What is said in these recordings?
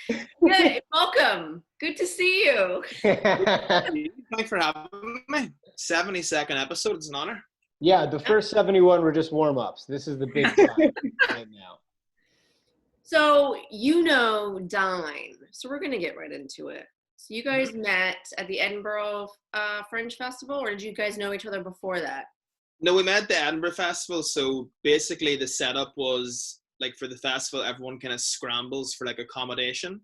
Good. Welcome. Good to see you. Thanks for having me. 72nd episode. It's an honor. Yeah, the first 71 were just warm-ups. This is the big time right now. So, Dine. So we're going to get right into it. So you guys met at the Edinburgh Fringe Festival, or did you guys know each other before that? No, we met at the Edinburgh Festival. So basically the setup was like for the festival, everyone kind of scrambles for like accommodation.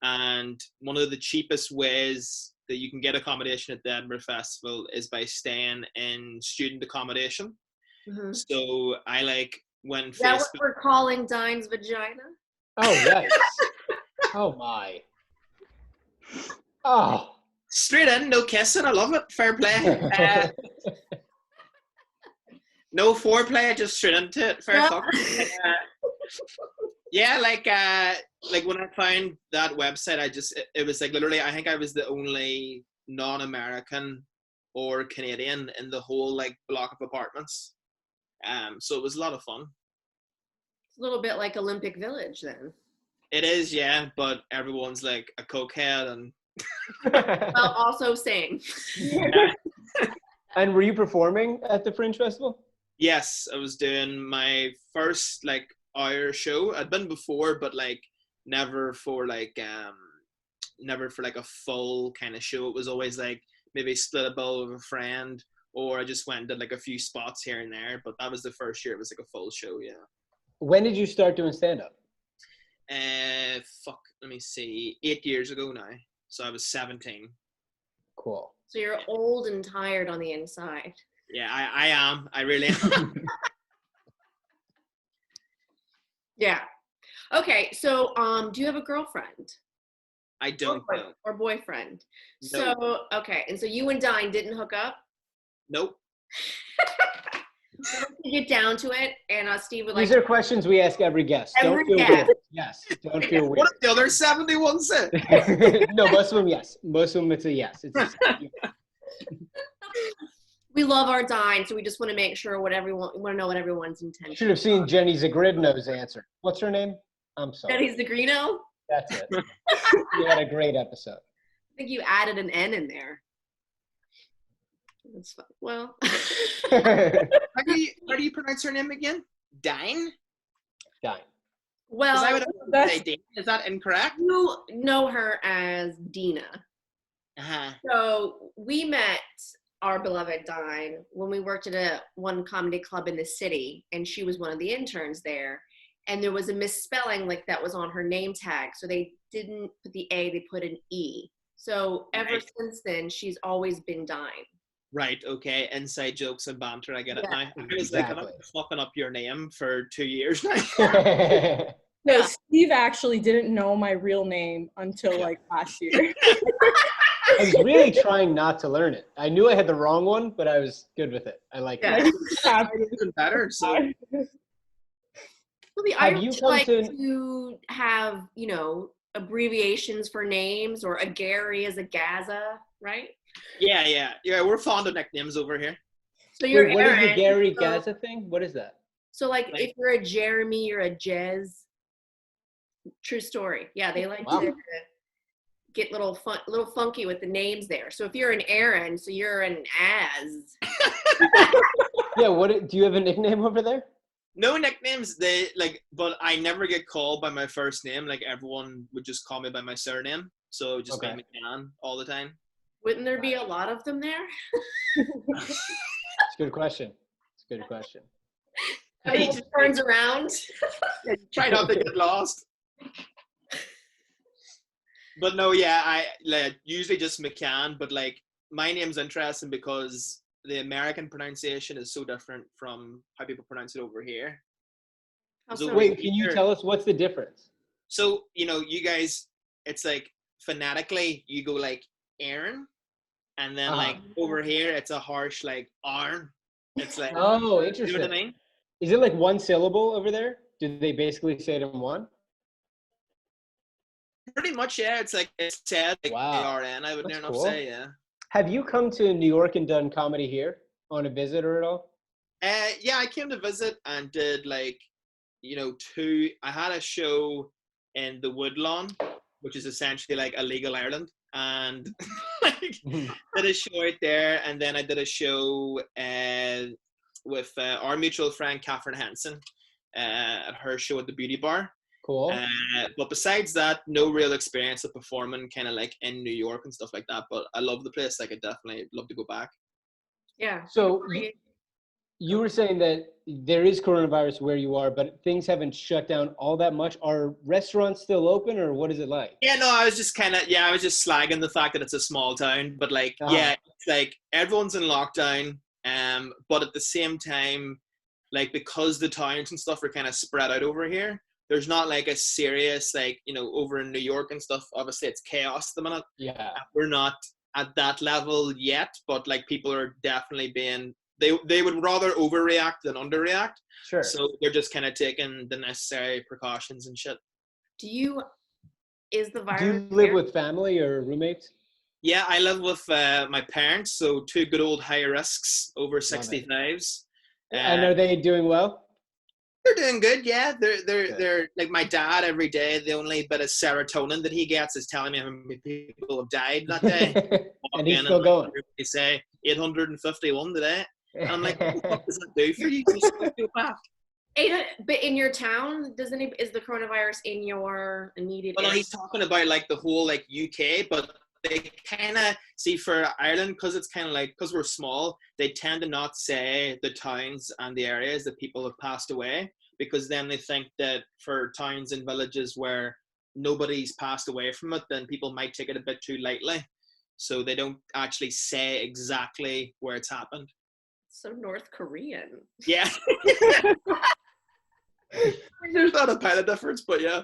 And one of the cheapest ways that you can get accommodation at the Edinburgh Festival is by staying in student accommodation. Mm-hmm. So I when Is that what we're calling Dine's vagina? Oh, yes. Oh, my. Oh. Straight in, no kissing. I love it. Fair play. No foreplay, just straight into it. Fair fuck. Yeah, like when I found that website, it was like literally, I think I was the only non-American or Canadian in the whole like block of apartments. So it was a lot of fun. It's a little bit like Olympic Village then. It is, yeah, but everyone's like a cokehead and well, also same. And were you performing at the Fringe Festival? Yes, I was doing my first like hour show. I'd been before, but like never for like a full kind of show. It was always like maybe split a bill with a friend, or I just went and did like a few spots here and there. But that was the first year it was like a full show. Yeah. When did you start doing stand-up? Let me see. 8 years ago now. So I was 17. Cool. So you're old and tired on the inside. Yeah, I am. I really am. Yeah. Okay, so do you have a girlfriend? I don't know. Or boyfriend. No. So, okay, and so you and Dine didn't hook up? Nope. So to get down to it, and Steve would like These are questions we ask every guest. Every Don't feel guest. weird. Yes, don't feel weird. What did the other 71 say? No, most of them, yes. Most of them, it's a yes. We love our Dine, so we just want to make sure we want to know what everyone's intention. Should have seen Jenny Zagridno's answer. What's her name? I'm sorry. Jenny Zagrino? That's it. You had a great episode. I think you added an N in there. That's fun. Well. How do you pronounce her name again? Dine? Dine. Well, I would say Dine. Is that incorrect? You know her as Dina. Uh-huh. So we met our beloved Dine when we worked at one comedy club in the city, and she was one of the interns there. And there was a misspelling like that was on her name tag. So they didn't put the A, they put an E. So ever since then, she's always been Dine. Right, okay. Inside jokes and banter, I get it now. I was exactly. like, I've been fucking up your name for 2 years now. No, Steve actually didn't know my real name until like last year. I was really trying not to learn it. I knew I had the wrong one, but I was good with it. I like it. Even better, so. Well, the Irish like to have, abbreviations for names, or a Gary is a Gaza, right? Yeah, we're fond of nicknames over here. So you're Wait, what Aaron, is the Gary Gaza thing? What is that? So like if you're a Jeremy, you're a Jez. True story. Yeah, they like to get little funky with the names there. So if you're an Aaron, so you're an Az. Yeah, do you have a nickname over there? No nicknames, but I never get called by my first name. Like everyone would just call me by my surname. So just like McCann all the time. Wouldn't there be a lot of them there? It's a good question. Everyone turns around. Try not to get lost. But no, yeah, I usually just McCann, but like my name's interesting because the American pronunciation is so different from how people pronounce it over here. So wait, can you tell us what's the difference? So, you guys, it's like phonetically you go like Aaron, and then like over here it's a harsh like Arn. It's like interesting. You know what I mean? Is it like one syllable over there? Do they basically say it in one? Pretty much, yeah. It's like it's said like ARN. I would near enough say, yeah. Have you come to New York and done comedy here on a visit or at all? Yeah, I came to visit and did like, I had a show in the Woodlawn which is essentially like illegal Ireland, and like did a show out there, and then I did a show with our mutual friend Catherine Henson at her show at the Beauty Bar. Cool. But besides that, no real experience of performing kind of like in New York and stuff like that. But I love the place. Like I definitely love to go back. Yeah. So you were saying that there is coronavirus where you are, but things haven't shut down all that much. Are restaurants still open, or what is it like? Yeah, no, I was just slagging the fact that it's a small town, but like, yeah, it's like everyone's in lockdown. But at the same time, like because the towns and stuff are kind of spread out over here, there's not like a serious, like, you know, over in New York and stuff, obviously it's chaos at the minute. Yeah. We're not at that level yet, but like people are definitely being, they would rather overreact than underreact. Sure. So they're just kind of taking the necessary precautions and shit. Is the virus? Do you live with family or roommates? Yeah, I live with my parents, so two good old high risks over 65s. And are they doing well? They're doing good, yeah. They're like my dad every day. The only bit of serotonin that he gets is telling me how many people have died that day. And he's still going. They say 851 today. And I'm like, what the fuck does that do for you? You psychopath. But in your town, is the coronavirus in your immediate Well, area? he's talking about like the whole like UK, but they kind of see for Ireland, because it's kind of like, because we're small, they tend to not say the towns and the areas that people have passed away, because then they think that for towns and villages where nobody's passed away from it, then people might take it a bit too lightly. So they don't actually say exactly where it's happened. So North Korean. Yeah. There's not a pile of difference, but yeah.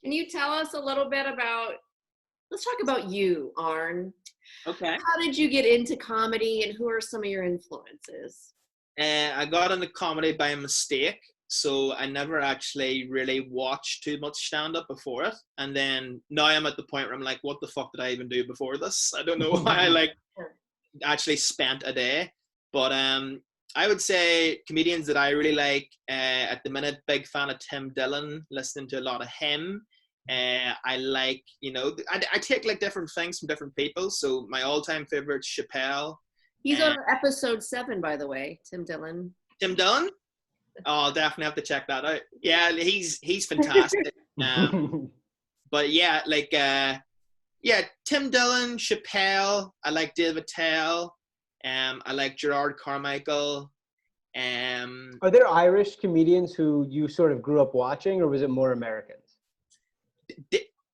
Can you tell us a little bit about, let's talk about you, Arn. Okay. How did you get into comedy and who are some of your influences? I got into comedy by mistake. So I never actually really watched too much stand-up before it. And then now I'm at the point where I'm like, what the fuck did I even do before this? I don't know why I like actually spent a day. But I would say comedians that I really like at the minute, big fan of Tim Dillon, listening to a lot of him. I like, you know, I take like different things from different people. So my all-time favorite, Chappelle. He's on episode 7, by the way, Tim Dillon. Tim Dillon? Oh, I'll definitely have to check that out. Yeah, he's fantastic. But yeah, like Tim Dillon, Chappelle. I like Dave Attell. I like Gerard Carmichael. Are there Irish comedians who you sort of grew up watching, or was it more Americans?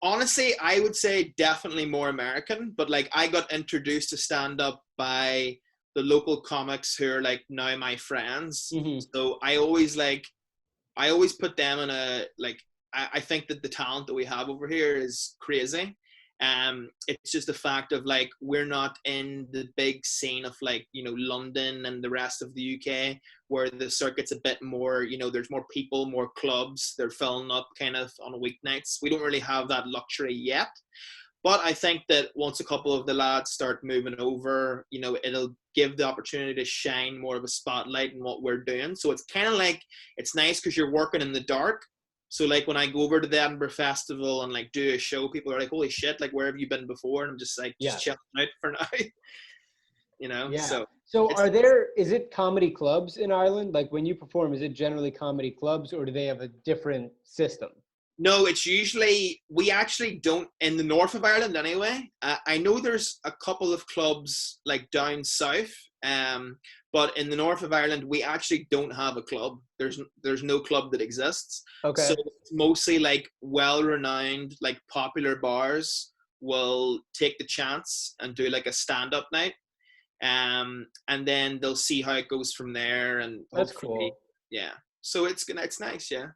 Honestly, I would say definitely more American, but like I got introduced to stand-up by the local comics who are like now my friends. Mm-hmm. So I always put them in a, like, I think that the talent that we have over here is crazy. It's just the fact of like, we're not in the big scene of like, you know, London and the rest of the UK, where the circuit's a bit more, you know, there's more people, more clubs, they're filling up kind of on weeknights. We don't really have that luxury yet. But I think that once a couple of the lads start moving over, you know, it'll give the opportunity to shine more of a spotlight in what we're doing. So it's kind of like, it's nice because you're working in the dark. So like when I go over to the Edinburgh Festival and like do a show, people are like, holy shit, like where have you been before? And I'm just like, just chilling out for now. You know? Yeah. So is it comedy clubs in Ireland? Like when you perform, is it generally comedy clubs, or do they have a different system? No, it's usually, we actually don't, in the north of Ireland anyway. I know there's a couple of clubs like down south, but in the north of Ireland, we actually don't have a club. There's no club that exists. Okay. So it's mostly like well-renowned, like popular bars will take the chance and do like a stand-up night. And then they'll see how it goes from there. And that's cool. Yeah. So it's nice, yeah.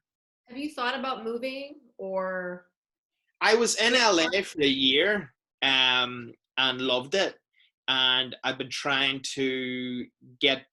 Have you thought about moving, or? I was in LA for a year and loved it. And I've been trying to get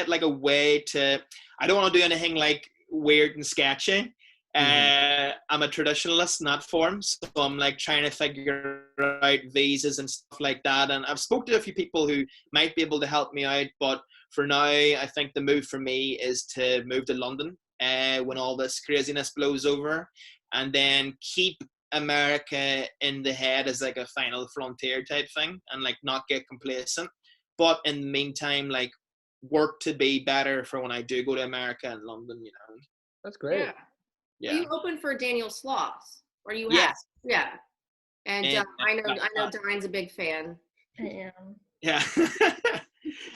like a way to, I don't want to do anything like weird and sketchy. I'm a traditionalist in that form. So I'm like trying to figure out visas and stuff like that. And I've spoken to a few people who might be able to help me out. But for now, I think the move for me is to move to London when all this craziness blows over. and then keep America in the head as like a final frontier type thing, and like not get complacent. But in the meantime, like work to be better for when I do go to America and London. That's great. Yeah. Yeah. Well, you opened for Daniel Sloss, or you have? Yes. Yeah. And And I know Dine's a big fan. I am. Yeah.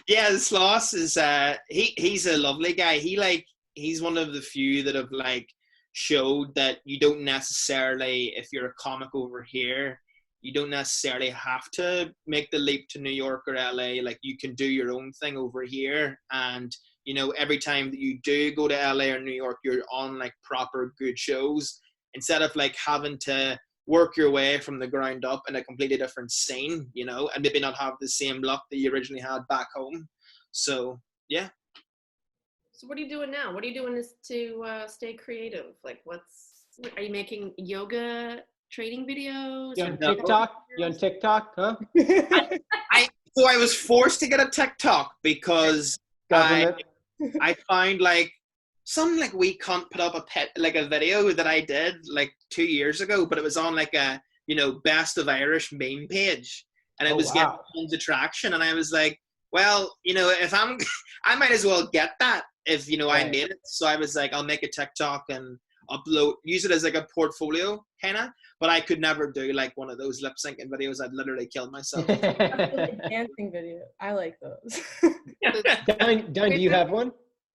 Yeah, Sloss is he's a lovely guy. He's one of the few that have like showed that you don't necessarily, if you're a comic over here, you don't necessarily have to make the leap to New York or LA. Like you can do your own thing over here, and every time that you do go to LA or New York, you're on like proper good shows instead of like having to work your way from the ground up in a completely different scene, and maybe not have the same luck that you originally had back home. So yeah. So what are you doing now? What are you doing to stay creative? Like, are you making yoga training videos? You on TikTok? You on TikTok, huh? So I was forced to get a TikTok because Government. I find like some like we can't put up a video that I did like 2 years ago, but it was on like a best of Irish meme page, and it was getting tons of traction, and I was like, well, if I might as well get that if I made it. So I was like, I'll make a TikTok and use it as like a portfolio kind of, but I could never do like one of those lip syncing videos. I'd literally kill myself. Dancing video. I like those. Dine, do you have one?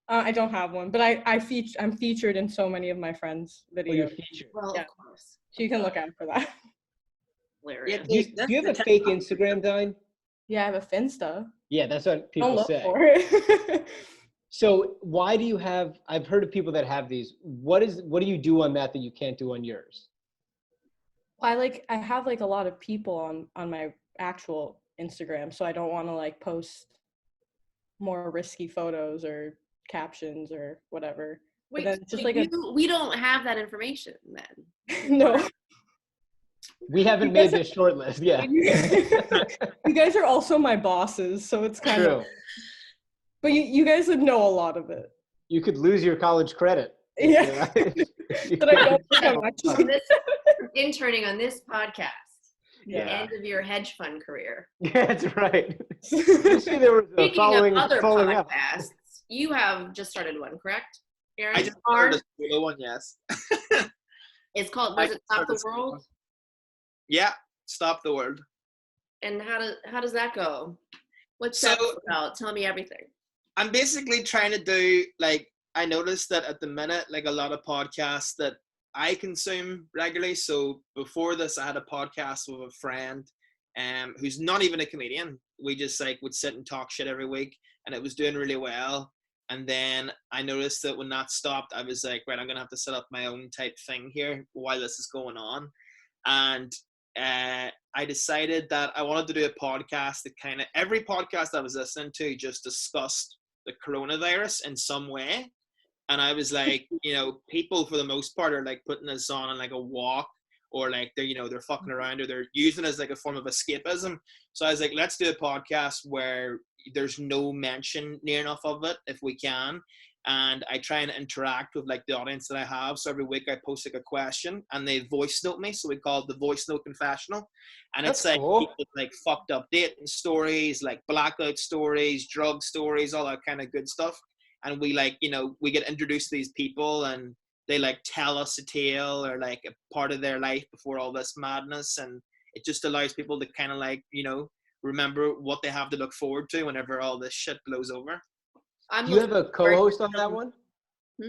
I don't have one, but I'm featured in so many of my friends' videos. Oh, you're featured. Well, Yeah. of course. So you can look out for that. Hilarious. Do you have a fake Instagram, Dine? Yeah, I have a Finsta. Yeah, that's what people Don't look say. for it. So why do you have? I've heard of people that have these. What do you do on that you can't do on yours? Well, I have like a lot of people on my actual Instagram, so I don't want to like post more risky photos or captions or whatever. Wait, then it's just we don't have that information then. No. We haven't made this short list. Yeah. You guys are also my bosses, so it's kind of. But you guys would know a lot of it. You could lose your college credit. Yeah. But I don't think I'm actually interning on this podcast. Yeah. The end of your hedge fund career. Yeah, that's right. You see, there was a Speaking of other following podcasts, you have just started one, correct, Aaron? I just started a solo one, yes. It's called, was it Stop the World? Yeah, Stop the World. And how does that go? What's that about? Tell me everything. I'm basically trying to do, like, I noticed that at the minute, like a lot of podcasts that I consume regularly. So before this, I had a podcast with a friend who's not even a comedian. We just like would sit and talk shit every week, and it was doing really well. And then I noticed that when that stopped, I was like, right, I'm going to have to set up my own type thing here while this is going on. And I decided that I wanted to do a podcast that kind of, every podcast I was listening to just discussed the coronavirus in some way. And I was like, people for the most part are like putting this on like a walk, or like they're fucking around, or they're using it as like a form of escapism. So I was like, let's do a podcast where there's no mention near enough of it if we can. And I try and interact with like the audience that I have. So every week I post like a question and they voice note me. So we call it the voice note confessional. And That's it's like, cool. people, like fucked up dating stories, like blackout stories, drug stories, all that kind of good stuff. And we like, we get introduced to these people and they like tell us a tale or like a part of their life before all this madness. And it just allows people to kind of like, remember what they have to look forward to whenever all this shit blows over. Do you have a co-host on that one?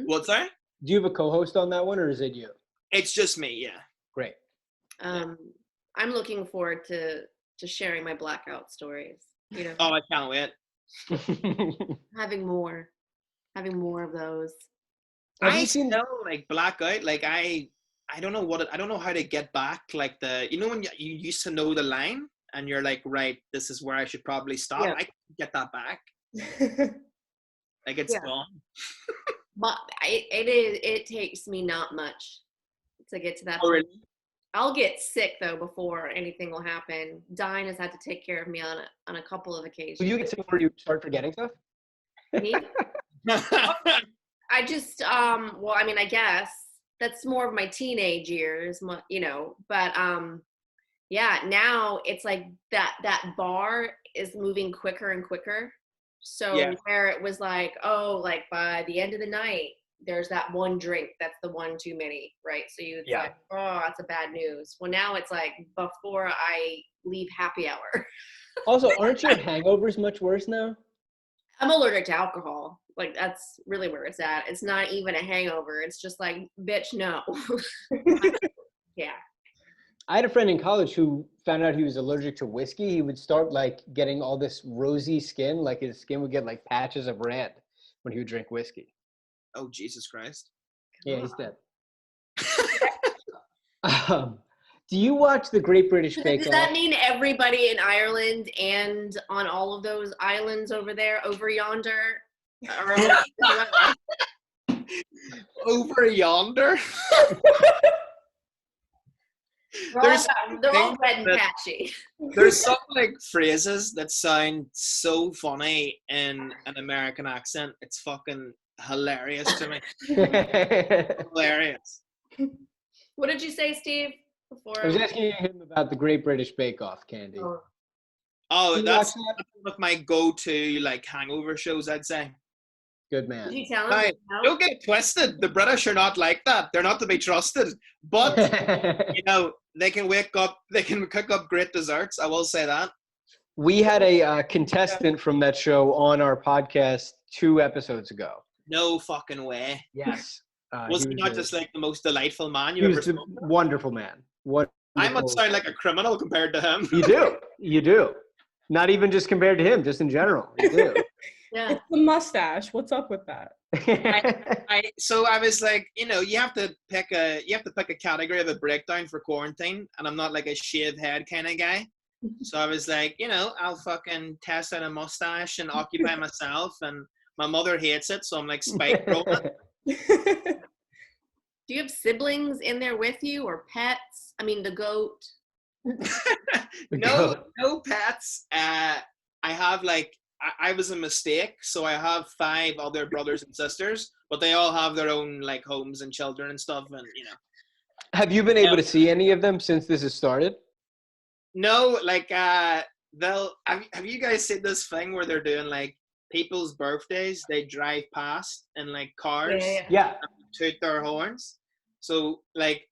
What's that? Do you have a co-host on that one, or is it you? It's just me, yeah. Great. I'm looking forward to sharing my blackout stories. Oh, I can't wait. Having more of those. Have you seen like blackout? Like I don't know I don't know how to get back. Like when you used to know the line and you're like, right, this is where I should probably stop. Yeah. I can't get that back. Like it's gone. But it takes me not much to get to that point. Really? I'll get sick though before anything will happen. Dine has had to take care of me on a couple of occasions. Will you get sick where you start forgetting stuff? Me? I just I guess that's more of my teenage years, you know, but yeah, now it's like that bar is moving quicker and quicker. Yeah. So where it was like, oh, like by the end of the night, there's that one drink that's the one too many, right? So it's Yeah. like, oh, that's a bad news. Well, now it's like before I leave happy hour. Also, aren't your hangovers much worse now? I'm allergic to alcohol. Like that's really where it's at. It's not even a hangover. It's just like, bitch, no. Yeah. I had a friend in college who found out he was allergic to whiskey. He would start like getting all this rosy skin, like his skin would get like patches of red when he would drink whiskey. Oh, Jesus Christ. Yeah, he's dead. Do you watch the Great British Bake Does Off? that mean everybody in Ireland and on all of those islands over there, over yonder? Over yonder? They're all red and patchy. There's some like phrases that sound so funny in an American accent. It's fucking hilarious to me. Hilarious. What did you say, Steve? Before I was asking him about the Great British Bake Off, Candy. Oh, Did you that's watch that? one of my go-to like hangover shows, I'd say. Good man. Did you tell him? Now, don't get it twisted. The British are not like that. They're not to be trusted. But you know, they can cook up great desserts. I will say that. We had a contestant from that show on our podcast 2 episodes ago. No fucking way. Yes. Was he not just like the most delightful man he you ever was a spoke to? wonderful man. I must sound like a criminal compared to him. You do. You do. Not even just compared to him, just in general. You do. Yeah. It's the mustache. What's up with that? So I was like, you know, you have to pick a category of a breakdown for quarantine, and I'm not like a shaved head kind of guy. So I was like, you know, I'll fucking test out a mustache and occupy myself, and my mother hates it, so I'm like spike growing it. Do you have siblings in there with you or pets? I mean, the goat. No pets. I have like I was a mistake, so I have 5 other brothers and sisters, but they all have their own like homes and children and stuff, and you know. Have you been able to see any of them since this has started? No, like they'll have you guys seen this thing where they're doing like people's birthdays? They drive past in like cars, Yeah. toot their horns. So like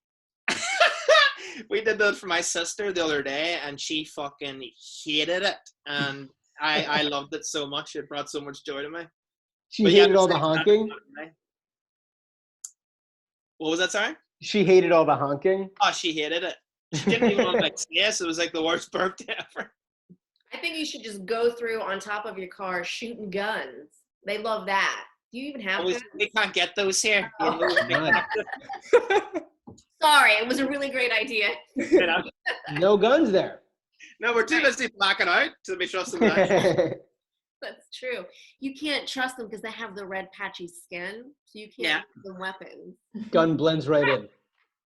we did that for my sister the other day, and she fucking hated it, and I loved it so much. It brought so much joy to me. She But hated yeah, all the honking. What was that, sorry? She hated all the honking. Oh, she hated it. She didn't even want to like yes, it was like the worst birthday ever. I think you should just go through on top of your car shooting guns. They love that. Do you even have guns? We can't get those here. Oh. None. Sorry, it was a really great idea. You know? No guns there. No, we're too busy blacking out to be trusting that. That's true. You can't trust them because they have the red patchy skin, so you can't give them weapons. Gun blends right in.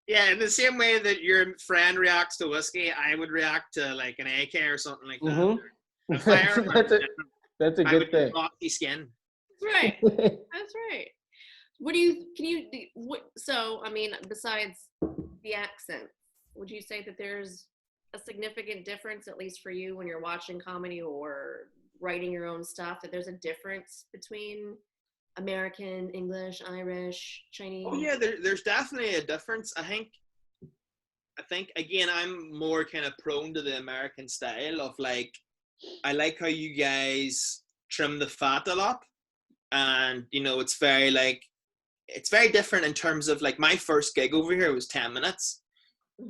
Yeah, in the same way that your friend reacts to whiskey, I would react to like an AK or something like that. Mm-hmm. A firearm. That's a I good would thing. glossy skin. That's right. That's right. So, I mean, besides the accent, would you say that there's a significant difference, at least for you when you're watching comedy or writing your own stuff, that there's a difference between American, English, Irish, Chinese? Oh yeah, there's definitely a difference. I think again, I'm more kind of prone to the American style of like, I like how you guys trim the fat a lot, and you know, it's very different in terms of like my first gig over here was 10 minutes,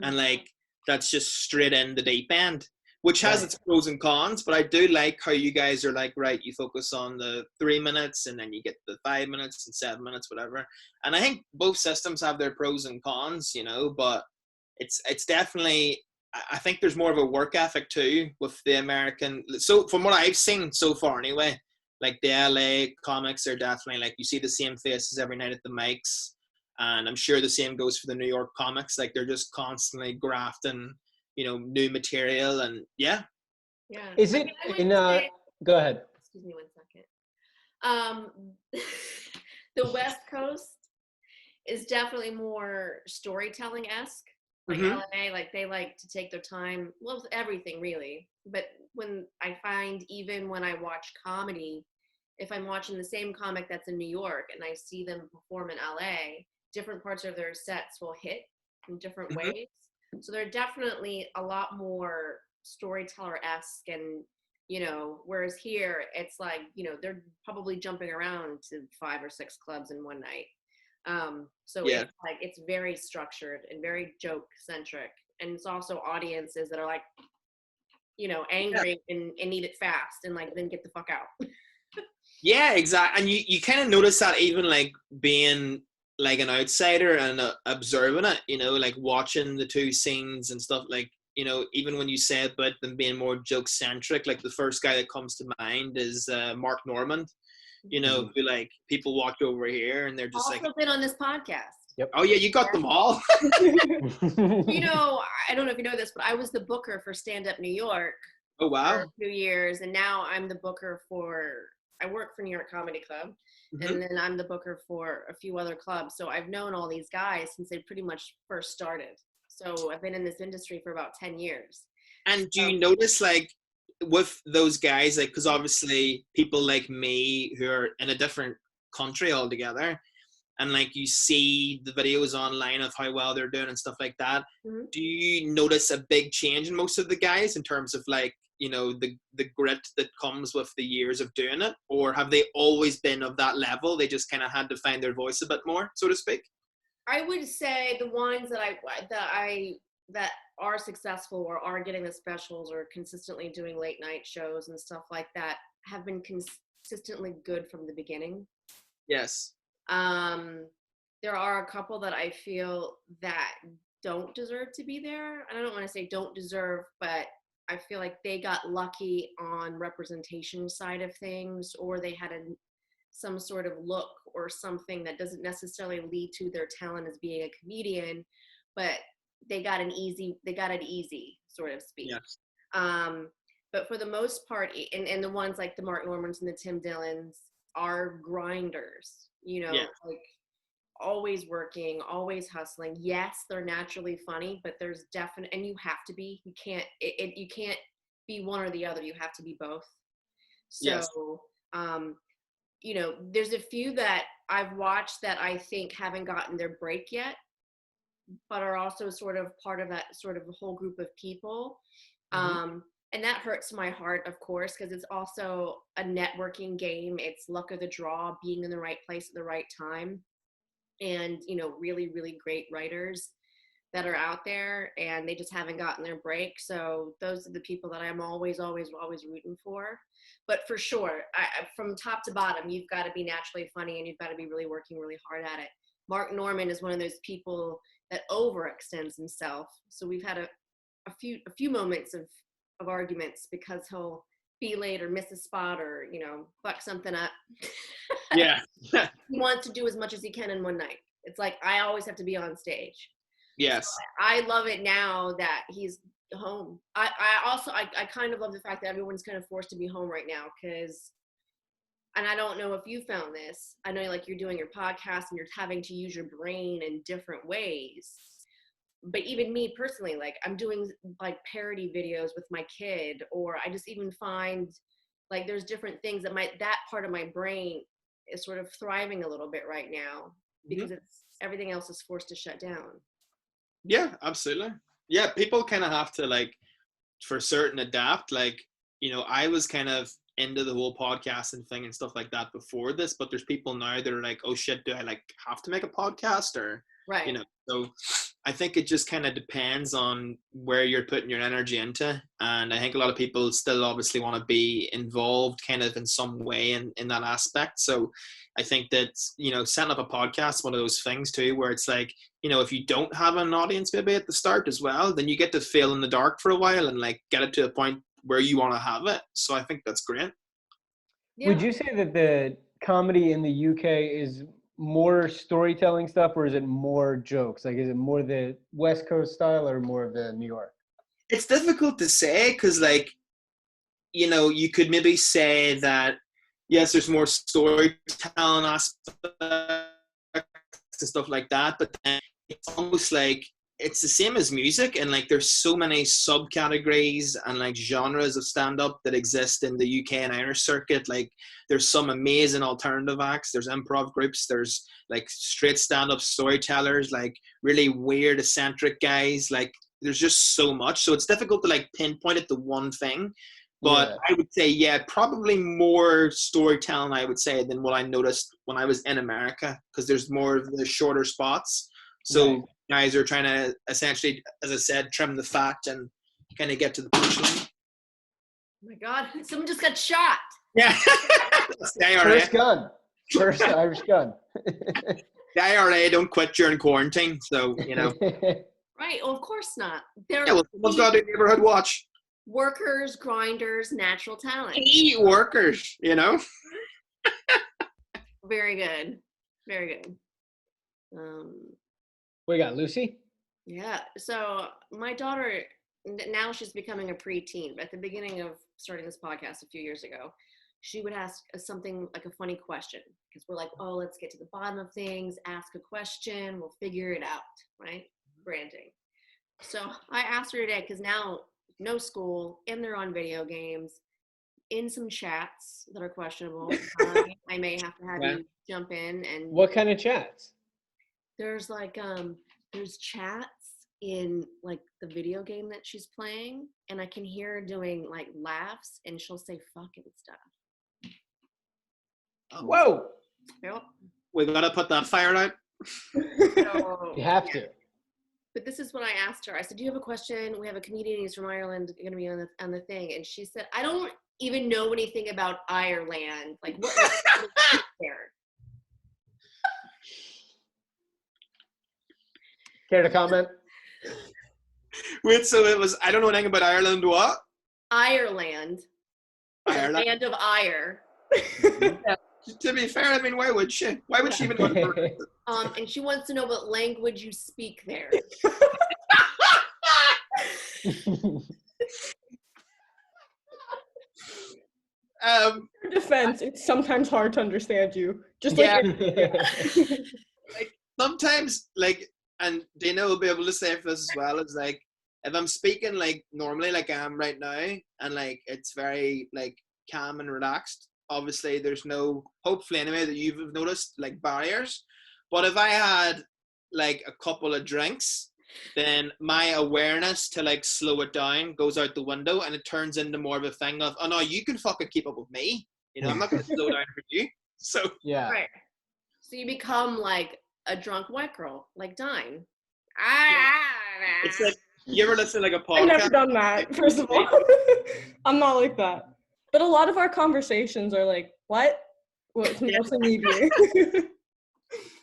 and like that's just straight in the deep end, which has its pros and cons, but I do like how you guys are like, right, you focus on the 3 minutes and then you get the 5 minutes and 7 minutes, whatever. And I think both systems have their pros and cons, you know, but it's definitely, I think there's more of a work ethic too with the American. So from what I've seen so far anyway, like the LA comics are definitely like, you see the same faces every night at the mics. And I'm sure the same goes for the New York comics. Like they're just constantly grafting, you know, new material, and yeah. Is it in go ahead. Excuse me 1 second. The West Coast is definitely more storytelling-esque. Like Mm-hmm. LA, like they like to take their time. Well, with everything really. But when I find even when I watch comedy, if I'm watching the same comic that's in New York and I see them perform in LA, different parts of their sets will hit in different Mm-hmm. ways. So they're definitely a lot more storyteller-esque and whereas here it's like, they're probably jumping around to 5 or 6 clubs in one night. So Yeah. it's like it's very structured and very joke centric, and it's also audiences that are like, angry and need it fast and like then get the fuck out. Yeah, exactly. And you kind of notice that even like being like an outsider and observing it, like watching the two scenes and stuff, like, even when you say about them being more joke centric, like the first guy that comes to mind is Mark Normand, Mhm. who like people walk over here and they're just like, Also been on this podcast. Yep. oh yeah, you got them all. I don't know if you know this, but I was the booker for Stand Up New York Oh for wow. a few years, and now I'm the booker I work for New York Comedy Club, Mm-hmm. and then I'm the booker for a few other clubs. So I've known all these guys since they pretty much first started. So I've been in this industry for about 10 years. And do So, you notice like with those guys, like, because obviously people like me who are in a different country altogether, and like you see the videos online of how well they're doing and stuff like that, mhm. do you notice a big change in most of the guys in terms of like, the grit that comes with the years of doing it, or have they always been of that level? They just kind of had to find their voice a bit more, so to speak. I would say the ones that are successful or are getting the specials or consistently doing late night shows and stuff like that have been consistently good from the beginning. Yes. There are a couple that I feel that don't deserve to be there. And I don't want to say don't deserve, but I feel like they got lucky on representation side of things, or they had some sort of look or something that doesn't necessarily lead to their talent as being a comedian, but they got it easy, sort of speak. Yes. But for the most part, and the ones like the Mark Normans and the Tim Dillons are grinders, Yeah. like always working, always hustling. Yes, they're naturally funny, but there's definite, and you have to be. You can't be one or the other. You have to be both. So, Yes. there's a few that I've watched that I think haven't gotten their break yet, but are also sort of part of that sort of whole group of people. Mm-hmm. And that hurts my heart, of course, because it's also a networking game. It's luck of the draw, being in the right place at the right time. And, really, really great writers that are out there, and they just haven't gotten their break. So those are the people that I'm always, always, always rooting for. But for sure, from top to bottom, you've got to be naturally funny and you've got to be really working really hard at it. Mark Norman is one of those people that overextends himself. So we've had a few moments of arguments because he'll be late or miss a spot or, fuck something up. Yeah. He wants to do as much as he can in one night. It's like, I always have to be on stage. Yes. So I love it now that he's home. I also kind of love the fact that everyone's kind of forced to be home right now, because, and I don't know if you found this, I know like you're doing your podcast and you're having to use your brain in different ways. But even me personally, like I'm doing like parody videos with my kid, or I just even find like there's different things that part of my brain is sort of thriving a little bit right now, because it's everything else is forced to shut down. Yeah, absolutely. Yeah, people kind of have to like, for certain, adapt. Like, I was kind of into the whole podcasting thing and stuff like that before this, but there's people now that are like, oh shit, do I like have to make a podcast, or Right. So I think it just kind of depends on where you're putting your energy into, and I think a lot of people still obviously want to be involved kind of in some way in that aspect. So I think that setting up a podcast is one of those things too, where it's like, if you don't have an audience maybe at the start as well, then you get to feel in the dark for a while and like get it to a point where you want to have it. So I think that's great. Yeah. Would you say that the comedy in the UK is more storytelling stuff, or is it more jokes? Like, is it more the West Coast style or more of the New York? It's difficult to say, because like, you could maybe say that, yes, there's more storytelling aspects and stuff like that. But then it's almost like it's the same as music, and like there's so many subcategories and like genres of stand-up that exist in the UK and Irish circuit. Like there's some amazing alternative acts, there's improv groups, there's like straight stand-up storytellers, like really weird eccentric guys. Like there's just so much, so it's difficult to like pinpoint it to one thing. But I would say, yeah, probably more storytelling, I would say, than what I noticed when I was in America, because there's more of the shorter spots. So guys are trying to essentially, as I said, trim the fat and kind of get to the punchline. Oh my God, someone just got shot. Yeah. The IRA. First gun. First Irish gun. The IRA don't quit during quarantine, so, you know. Right, well, of course not. They're Yeah, well, someone's got to do neighborhood watch. Workers, grinders, natural talent. Elite workers, you know. Very good. Very good. We got Lucy. Yeah. So my daughter, now she's becoming a preteen, but at the beginning of starting this podcast a few years ago, she would ask something like a funny question, because we're like, oh, let's get to the bottom of things, ask a question, we'll figure it out, right? Branding. So I asked her today, because now no school, and they're on video games, in some chats that are questionable. I may have to have you jump in. And what kind of chats? There's like there's chats in like the video game that she's playing, and I can hear her doing like laughs, and she'll say fucking stuff. Whoa! Yep. We gotta put that fire out. So, you have to. But this is what I asked her. I said, "Do you have a question? We have a comedian. He's from Ireland. Going to be on the thing." And she said, "I don't even know anything about Ireland. Like what is there?" Care to comment? Wait, so it was, I don't know anything about Ireland, what? Ireland. Ireland. Land of ire. Yeah, to be fair, I mean, why would she? Why would she even want to? And she wants to know what language you speak there. For defense, it's sometimes hard to understand you. Just like, like sometimes, like, and Dana will be able to say for this as well, is like, if I'm speaking like normally like I am right now, and like it's very like calm and relaxed, obviously there's no, hopefully anyway, that you've noticed like barriers. But if I had like a couple of drinks, then my awareness to like slow it down goes out the window, and it turns into more of a thing of, oh no, you can fucking keep up with me, you know, I'm not going to slow down for you. So yeah, right. So you become like a drunk white girl, like Dine. It's like, you ever listen to like a podcast? I've never done that, first of all. I'm not like that. But a lot of our conversations are like, what? What's the need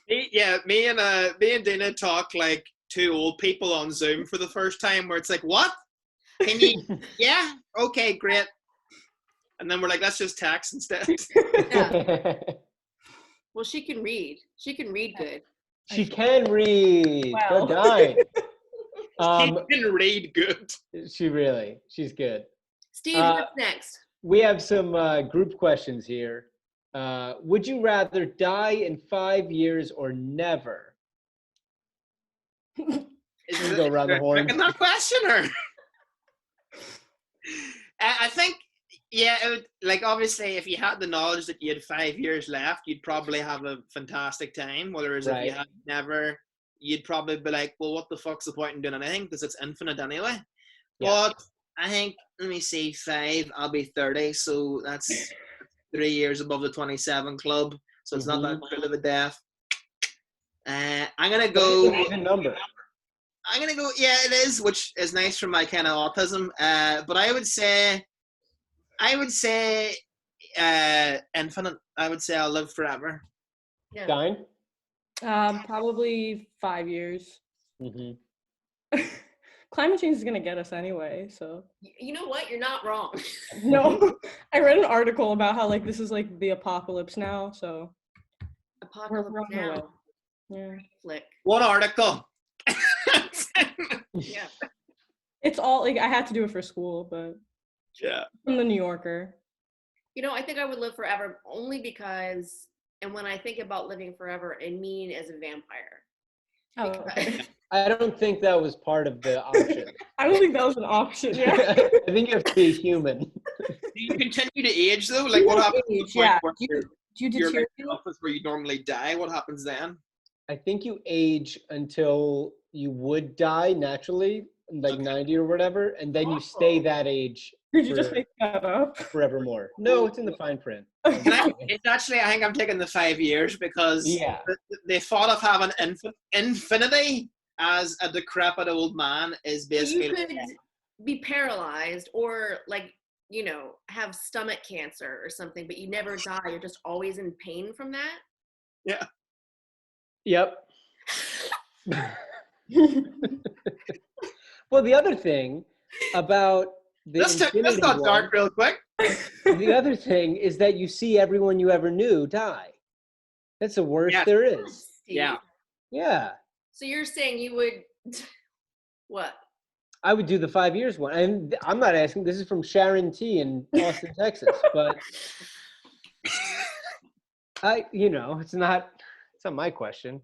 here? Me and Dana talk like two old people on Zoom for the first time, where it's like, what? Can you? Yeah, okay, great. And then we're like, let's just text instead. Yeah. Well, she can read. She can read good. She can read. Wow. Go Dine. She can read good. She's good. Steve, what's next? We have some group questions here. Would you rather die in 5 years or never? Go around the horn. That question, or? I think, yeah, it would, like, obviously, if you had the knowledge that you had 5 years left, you'd probably have a fantastic time. Whereas if you had never, you'd probably be like, well, what the fuck's the point in doing anything? Because it's infinite anyway. Yeah. But I think, let me see, 5, I'll be 30, so that's 3 years above the 27 club, so it's not that good of a death. I'm going to go... It's an even number. I'm going to go, yeah, it is, which is nice for my kind of autism, but I would say infinite. I would say I'll live forever. Yeah. Dine? Probably 5 years. Climate change is going to get us anyway, so. You know what? You're not wrong. No, I read an article about how, like, this is, like, the apocalypse now, so. Apocalypse now. Yeah. Flick. What article? Yeah. It's all, like, I had to do it for school, but. Yeah. From the New Yorker. You know, I think I would live forever only because, and when I think about living forever, I mean as a vampire. Oh, okay. I don't think that was part of the option. I don't think that was an option. Yeah. I think you have to be a human. Do you continue to age though? Like what happens Age, to the point yeah. where Do you you're like deteriorate? the office where you normally die? What happens then? I think you age until you would die naturally, like Okay. 90 or whatever, and then you stay Oh. that age Did you just make that up? forevermore. No, it's in the fine print. It's actually, I think I'm taking the 5 years because Yeah. the thought of having infinity as a decrepit old man is basically. You could be paralyzed or like, have stomach cancer or something, but you never die. You're just always in pain from that. Yeah. Yep. Well, the other thing about the This infinity got one, dark real quick. the other thing is that you see everyone you ever knew die. That's the worst Yeah. there is. Steve. Yeah. Yeah. So you're saying you would what? I would do the 5 years one. And I'm not asking, this is from Sharon T in Austin, Texas. But it's not my question.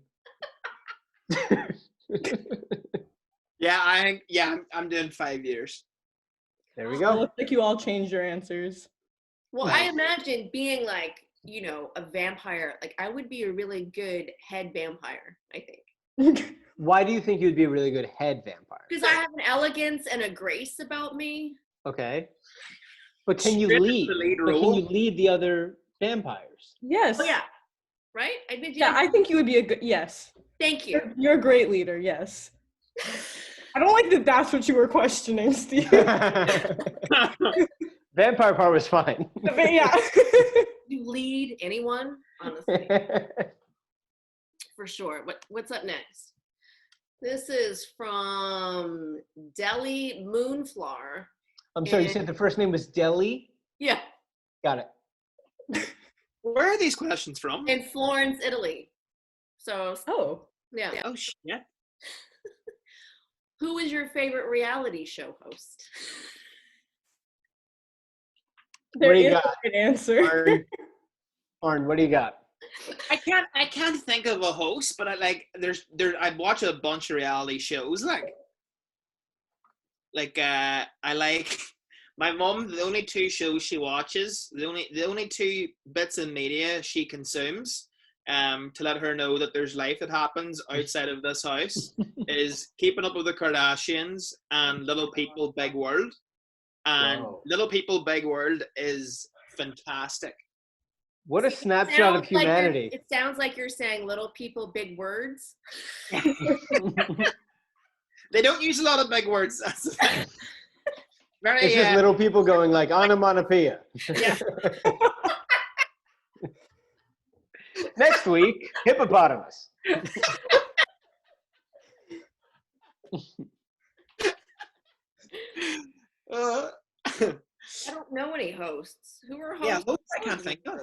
Yeah, I'm doing 5 years. There we It go. looks like you all changed your answers. Well, Right. I imagine being like, a vampire. Like I would be a really good head vampire, I think. Why do you think you'd be a really good head vampire? Because I have an elegance and a grace about me. Okay. But can you Straight into lead? the lead But can you role. lead the other vampires? Yes. Oh yeah. Right? I did. Yeah, I think you would be a good, yes. Thank you. You're a great leader, yes. I don't like that that's what you were questioning, Steve. Vampire part was fine. But yeah. You lead anyone, honestly, for sure. What's up next? This is from Deli Moonflower. I'm sorry, you said the first name was Deli? Yeah, Got it. Where are these questions from? in Florence, Italy. So Oh. yeah. Oh shit. Who is your favorite reality show host? There What do you is got? a good answer. Arn, what do you got? I can't think of a host, but I watch a bunch of reality shows I like my mom. The only two shows she watches, the only two bits of media she consumes, to let her know that there's life that happens outside of this house, is Keeping Up with the Kardashians and Little People Big World. And Whoa. Little People Big World is fantastic. What a snapshot of humanity. It sounds like you're saying little people, big words. They don't use a lot of big words. That's the thing. Very, It's just little people going like onomatopoeia. Yeah. Next week, hippopotamus. I don't know any hosts. Who are hosts? Yeah, hosts I can't think of.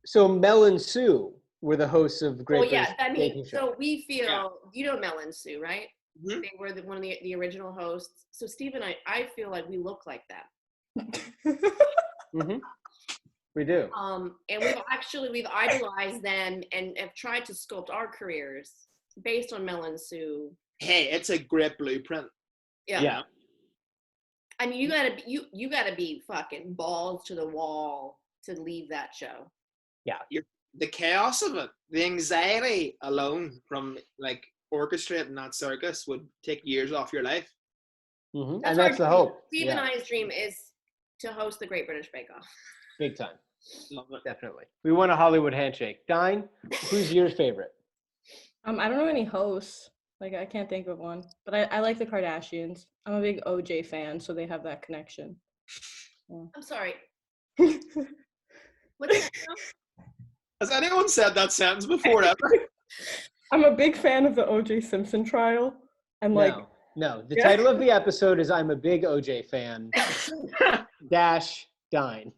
So Mel and Sue were the hosts of Great Well, yeah, British I mean, Baking Show. so we feel, Mel and Sue, right? Mhm. They were one of the original hosts. So Steve and I feel like we look like that. Mm-hmm. We do. And we've idolized them and have tried to sculpt our careers based on Mel and Sue. Hey, it's a great blueprint. Yeah. I mean, you gotta be fucking balls to the wall to leave that show. The chaos of it, the anxiety alone from like orchestrating that circus would take years off your life. Mm-hmm. That's And that's the our hope. Steve Yeah. and I's dream is to host the Great British Bake Off. Big time. Love it. Definitely. We want a Hollywood handshake. Dine, who's your favorite? I don't know any hosts. Like, I can't think of one. But I like the Kardashians. I'm a big OJ fan, so they have that connection. I'm sorry. Yeah. What's that show? Has anyone said that sentence before ever? I'm a big fan of the OJ Simpson trial. And like, No. The Yeah. title of the episode is I'm a big OJ fan. Dine.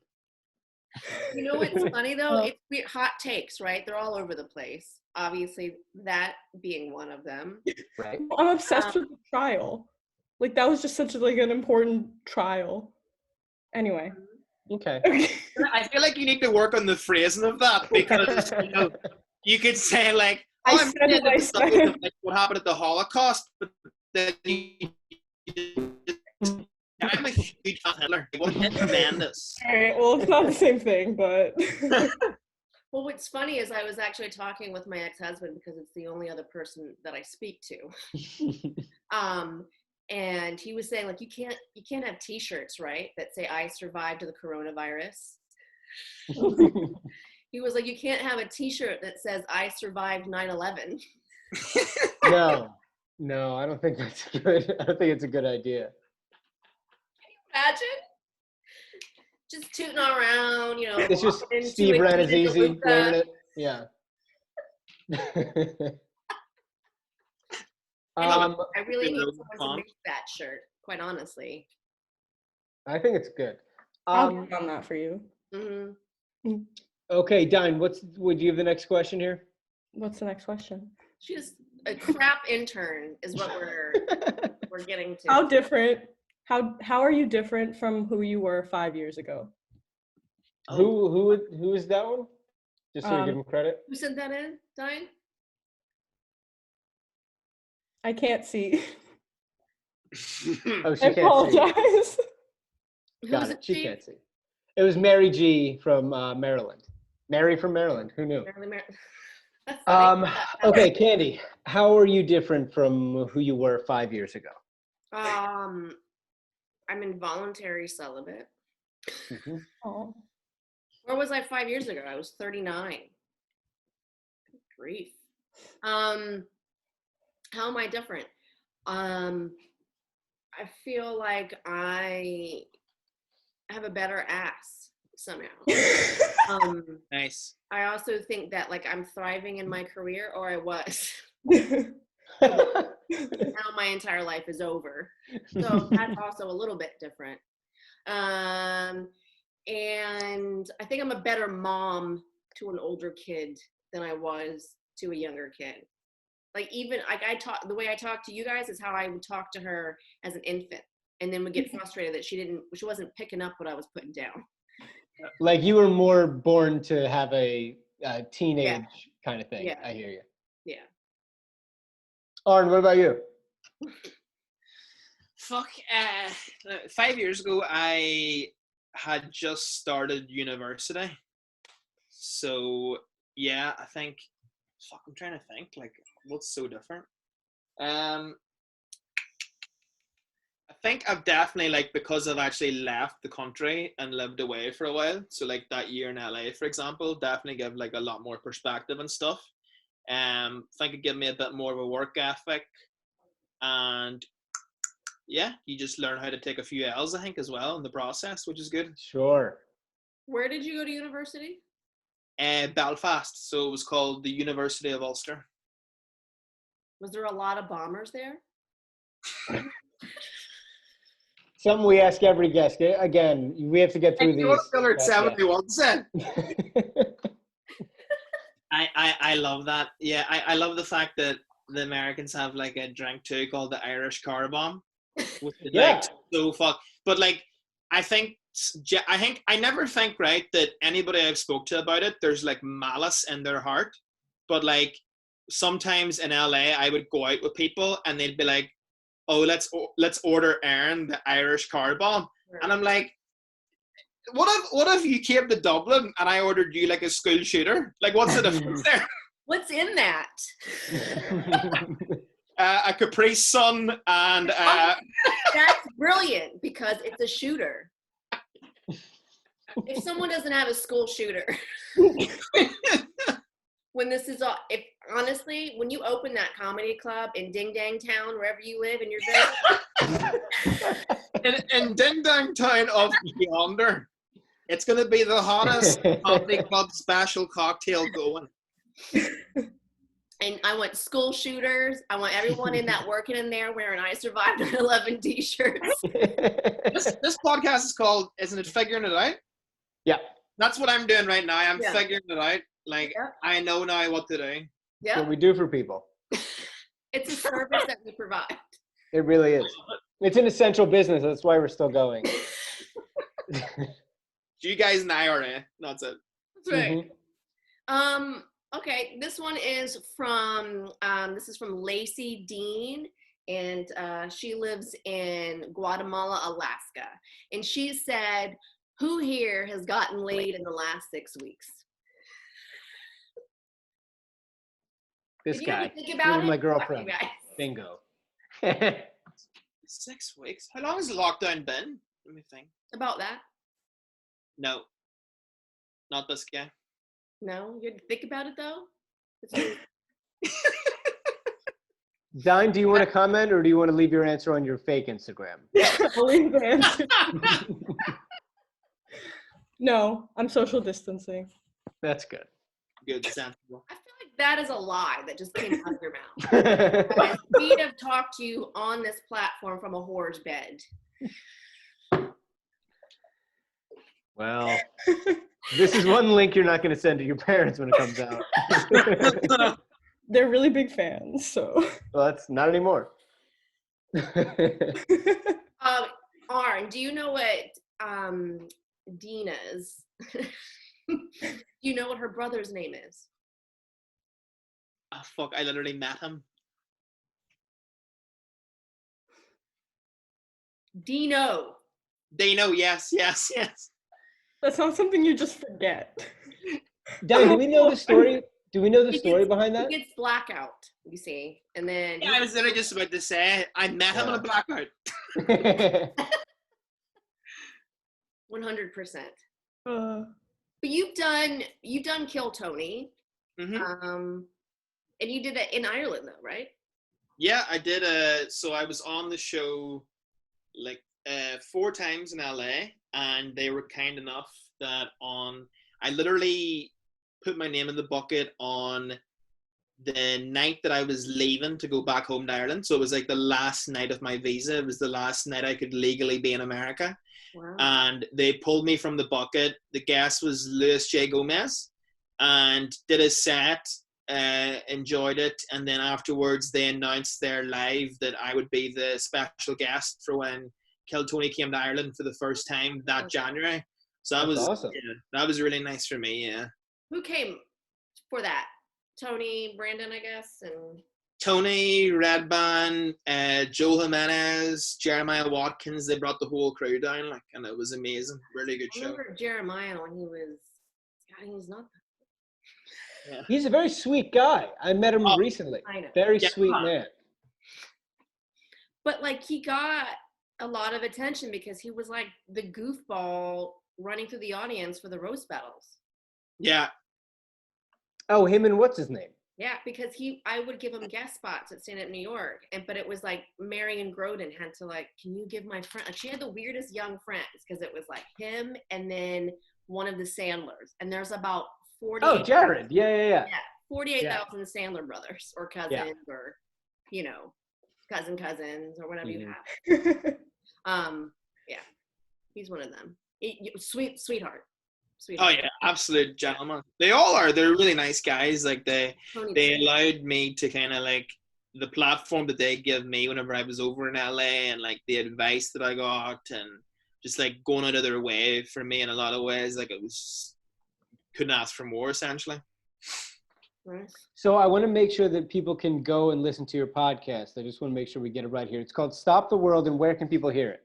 You know what's funny though? Well- It's weird, hot takes, right? They're all over the place. Obviously, that being one of them. Right. I'm obsessed with the trial. Like, that was just such like an important trial. Anyway. Okay. I feel like you need to work on the phrasing of that because you could say like, I "Oh, I'm said into what I the subject said. of like what happened at the Holocaust," but then I'm a huge fan of Hitler. It was tremendous. All right. Well, it's not the same thing, but Well, what's funny is I was actually talking with my ex-husband because it's the only other person that I speak to. And he was saying like you can't have T-shirts, right, that say "I survived the coronavirus." He was like, you can't have a T-shirt that says "I survived 9/11." No, I don't think that's good. I don't think it's a good idea. Imagine just tooting around, It's just walking into Steve a Ranazizi Luca. wearing it. Yeah. I really need Road someone to font. make that shirt, quite honestly. I think it's good. I'll get on that for you. Mm-hmm. Okay, Dine, would you have the next question here? What's the next question? She's a crap intern is what we're getting to. How different? How are you different from who you were 5 years ago? Who is that one? Just so we give him credit. Who sent that in, Dine? I can't see. Oh, she I can't apologize. see. Got it. She can't see. It was Mary G from Maryland. Mary from Maryland. Who knew? That's funny. Okay, Candy, how are you different from who you were 5 years ago? I'm involuntary celibate. Mm-hmm. Oh. Where was I 5 years ago? I was 39. Good grief. How am I different? I feel like I have a better ass somehow. Nice. I also think that like I'm thriving in my career, or I was. Now my entire life is over. So that's also a little bit different. And I think I'm a better mom to an older kid than I was to a younger kid. Like even like the way I talk to you guys is how I would talk to her as an infant, and then would get frustrated that she wasn't picking up what I was putting down. Like you were more born to have a teenage kind of thing. Yeah. I hear you. Yeah. Arn, what about you? Fuck. 5 years ago, I had just started university. So yeah, I think. Fuck, I'm trying to think. Like, what's so different? I think I've definitely like because I've actually left the country and lived away for a while. So like that year in LA, for example, definitely give like a lot more perspective and stuff. I think it gave me a bit more of a work ethic, and yeah, you just learn how to take a few L's, I think, as well in the process, which is good. Sure. Where did you go to university? Belfast, so it was called the University of Ulster. Was there a lot of bombers there? Something we ask every guest. Again, we have to get through these. 71 cent. I love that. Yeah, I love the fact that the Americans have like a drink too called the Irish car bomb. Which is like so fuck. But like, I never think, right, that anybody I've spoke to about it, there's like malice in their heart. But like sometimes in LA, I would go out with people and they'd be like, "Oh, let's order Aaron the Irish car bomb," and I'm like, "What if you came to Dublin and I ordered you like a school shooter? Like, what's the difference there?" What's in that? A Capri Sun and That's brilliant because it's a shooter. If someone doesn't have a school shooter, when this is all, if honestly, when you open that comedy club in Ding Dang Town, wherever you live in your village, in Ding Dang Town of yonder, it's gonna be the hottest comedy club special cocktail going. And I want school shooters. I want everyone in that working in there wearing "I survived 9/11" t-shirts. This podcast is called, isn't it, Figuring It Out? Yeah. That's what I'm doing right now. I'm figuring it out. Like, I know now what to do. Yeah. What we do for people. It's a service that we provide. It really is. It's an essential business. That's why we're still going. You guys and I are That's it. That's right. Mm-hmm. Okay, this one is from Lacey Dean, and she lives in Guatemala, Alaska. And she said, "Who here has gotten laid in the last 6 weeks?" This Did you ever guy. think She about was it? my Fuck girlfriend. you guys. Bingo. 6 weeks? How long has the lockdown been? Let me think. About that? No. Not this guy. No, you had to think about it though. It's Dine, do you want to comment or do you want to leave your answer on your fake Instagram? I'll leave the answer. No, I'm social distancing. That's good. Good, sensible. I feel like that is a lie that just came out of your mouth. Guys, we'd have talked to you on this platform from a whore's bed. Well, this is one link you're not going to send to your parents when it comes out. They're really big fans, so. Well, that's not anymore. Arn, do you know what Dina's? Do you know what her brother's name is? Oh, fuck, I literally met him. Dino. Dino, yes. That's not something you just forget. Dine, do we know the story? Do we know the story behind that? He gets blackout, you see, and then Yeah, I was literally just about to say, I met him on a blackout. 100%. Uh, But you've done Kill Tony, Mm-hmm. and you did it in Ireland though, right? Yeah, I did. So I was on the show like 4 times in LA, and they were kind enough that I literally put my name in the bucket on the night that I was leaving to go back home to Ireland. So it was like the last night of my visa. It was the last night I could legally be in America. Wow. And they pulled me from the bucket. The guest was Luis J. Gomez, and did a set, enjoyed it, and then afterwards they announced there live that I would be the special guest for when Kill Tony came to Ireland for the first time that January. So that was awesome. Yeah, that was really nice for me. Yeah. Who came for that? Tony, Brandon, I guess, and Tony, Redban, Joe Jimenez, Jeremiah Watkins, they brought the whole crew down, and it was amazing. Really good I show. remember Jeremiah when he was not. Yeah. He's a very sweet guy. I met him recently. I know. Very sweet man. But like he got a lot of attention because he was like the goofball running through the audience for the roast battles. Yeah. Oh, him and what's his name? Yeah, because I would give him guest spots at Stand Up New York, but it was like Marion Groden had to like, can you give my friend? Like she had the weirdest young friends because it was like him and then one of the Sandlers, and there's about 40. Oh, Jared. Yeah. 48,000 Sandler brothers or cousins or cousins or whatever you have. Yeah, he's one of them. Sweetheart. Oh yeah, absolute gentleman. They all are. They're really nice guys. Like they allowed me to kind of like the platform that they give me whenever I was over in LA, and like the advice that I got, and just like going out of their way for me in a lot of ways. Like it was couldn't ask for more, essentially. So I want to make sure that people can go and listen to your podcast. I just want to make sure we get it right here. It's called Stop the World, and where can people hear it?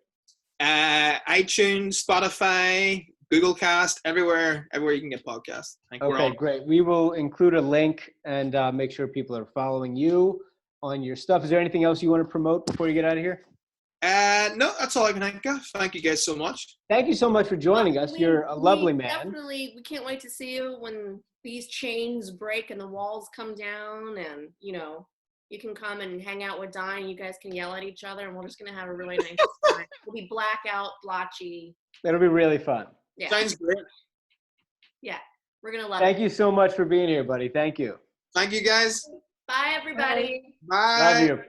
iTunes, Spotify, Google Cast, everywhere you can get podcasts. Okay, great. We will include a link and make sure people are following you on your stuff. Is there anything else you want to promote before you get out of here? No, that's all I can think of. Thank you guys so much. Thank you so much for joining us. You're a lovely man. We can't wait to see you when these chains break and the walls come down, and you can come and hang out with Dine. You guys can yell at each other, and we're just gonna have a really nice time. We'll be blackout, blotchy. That'll be really fun. Yeah. Sounds great. Yeah, we're gonna love it. Thank you so much for being here, buddy. Thank you. Thank you, guys. Bye, everybody. Bye. Love you.